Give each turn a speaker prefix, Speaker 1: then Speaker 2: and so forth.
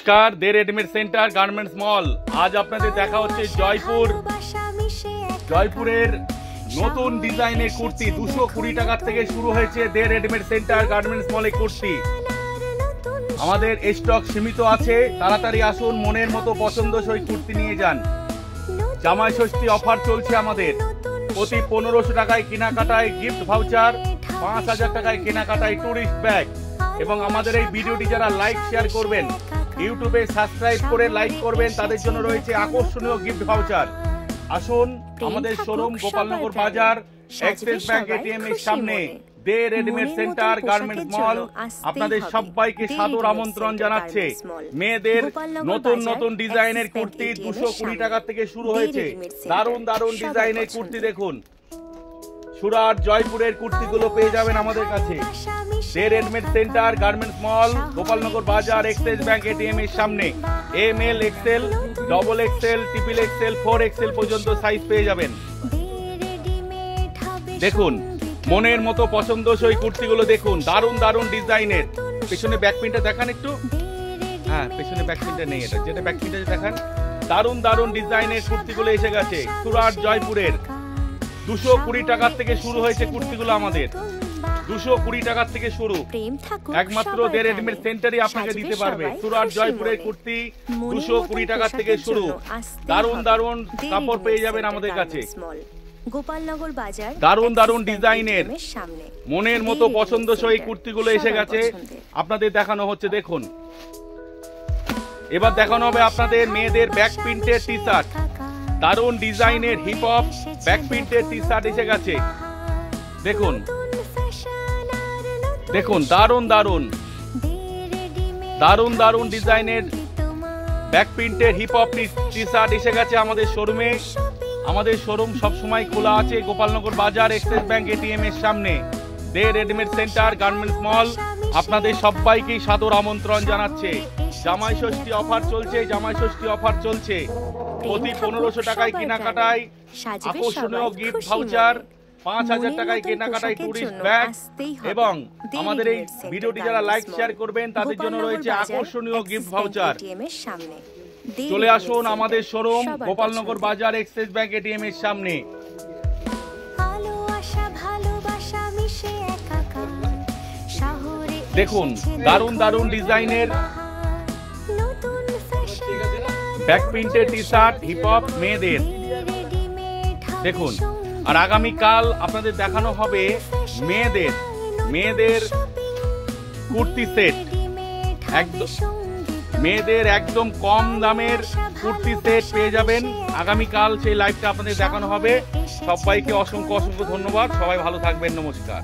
Speaker 1: নমস্কার, দে readymade centre garments মল। আজ আপনাদের দেখা হচ্ছে জয়পুরের নতুন ডিজাইনের কুর্তি। 220 টাকা থেকে শুরু হয়েছে দে রেডিমেড সেন্টার গার্মেন্টস মলে কুর্তি। আমাদের স্টক সীমিত আছে, তাড়াতাড়ি আসুন, মনের মতো পছন্দসই কুর্তি নিয়ে যান। জামাই ষষ্ঠী অফার চলছে আমাদের। প্রতি 1500 টাকায় কেনাকাটায় গিফট ভাউচার, 5000 টাকায় কেনাকাটায় টুরিস্ট ব্যাগ। এবং আমাদের এই ভিডিওটি যারা লাইক শেয়ার করবেন, ইউটিউবে সাবস্ক্রাইব করে লাইক করবেন, তাদের জন্য রয়েছে আকর্ষণীয় গিফট ভাউচার। আসুন আমাদের showroom Gopalnagar Bazar, Axis bank ATM এর সামনে, দে রেডিমেড সেন্টার গার্মেন্টস মল আপনাদের সবাইকে সাদর আমন্ত্রণ জানাচ্ছে। মেয়েদের নতুন নতুন ডিজাইনের কুর্তি 220 টাকা থেকে শুরু হয়েছে। দারুণ দারুণ ডিজাইনের কুর্তি দেখুন। সুরাট, জয়পুরের কুর্তিগুলো পেয়ে যাবেন আমাদের কাছে। The readymade centre garments mall, Gopalnagar Bazar, Axis bank ATM এর সামনে। M L, XL, double XL, triple XL, 4XL পর্যন্ত সাইজ পেয়ে যাবেন। দেখুন, মনের মতো পছন্দসই কুর্তিগুলো দেখুন, দারুণ দারুণ ডিজাইনের। পেছনে ব্যাকপ্রিন্টটা দেখান একটু। হ্যাঁ, পেছনে ব্যাকপ্রিন্টটা নেই, এটা যেটা ব্যাকপ্রিন্টটা দেখান। দারুণ দারুণ ডিজাইনের কুর্তিগুলো এসে গেছে। সুরাট, জয়পুরের 220 টাকা থেকে শুরু হয়েছে কুর্তিগুলো আমাদের। 220 টাকা থেকে শুরু, একমাত্র দে রেডিমেড সেন্টারই আপনাকে দিতে পারবে। সুরাট, জয়পুরের কুর্তি 220 টাকা থেকে শুরু। দারুণ দারুণ কাপড় পেয়ে যাবেন আমাদের কাছে।
Speaker 2: গোপালনগর বাজার,
Speaker 1: দারুণ দারুণ ডিজাইনের মনের মতো পছন্দসই কুর্তিগুলো এসে গেছে, আপনাদের দেখানো হচ্ছে। দেখুন, এবার দেখানো হবে আপনাদের মেয়েদের ব্যাক প্রিন্টের টি শার্ট। দারুণ ডিজাইনের হিপ হপ ব্যাক প্রিন্টের টি শার্ট এসে গেছে। দেখুন দেখুন, দারুণ দারুণ দারুণ দারুণ ডিজাইনের ব্যাক প্রিন্টের হিপ হপ টি শার্ট এসে গেছে আমাদের শোরুমে। আমাদের শোরুম সবসময় খোলা আছে Gopalnagar Bazar, Axis bank ATM এর সামনে, দে রেডিমেড সেন্টার গার্মেন্টস মল আপনাদের সবাইকে সাদর আমন্ত্রণ জানাচ্ছে। জামাই ষষ্ঠী অফার চলছে, জামাই ষষ্ঠী অফার চলছে। প্রতি 1500 টাকায় কেনাকাটায় আকর্ষণীয় গিফট ভাউচার, 5000 টাকায় কেনাকাটায় টুরিস্ট ব্যাগ। এবং আমাদের এই ভিডিওটি যারা লাইক শেয়ার করবেন, তাদের জন্য রয়েছে আকর্ষণীয় গিফট ভাউচার। চলে আসুন আমাদের showroom Gopalnagar Bazar, Axis bank ATM এর সামনে। দেখুন, দারুণ দারুণ ডিজাইনের ব্যাক প্রিন্টের টি শার্ট, হিপ হপ মেয়েদের। দেখুন, আর আগামীকাল আপনাদের দেখানো হবে মেয়েদের কুর্তি সেট। মেয়েদের একদম কম দামের কুর্তি সেট পেয়ে যাবেন। আগামীকাল সেই লাইভটা আপনাদের দেখানো হবে। সবাইকে অসংখ্য অসংখ্য ধন্যবাদ। সবাই ভালো থাকবেন। নমস্কার।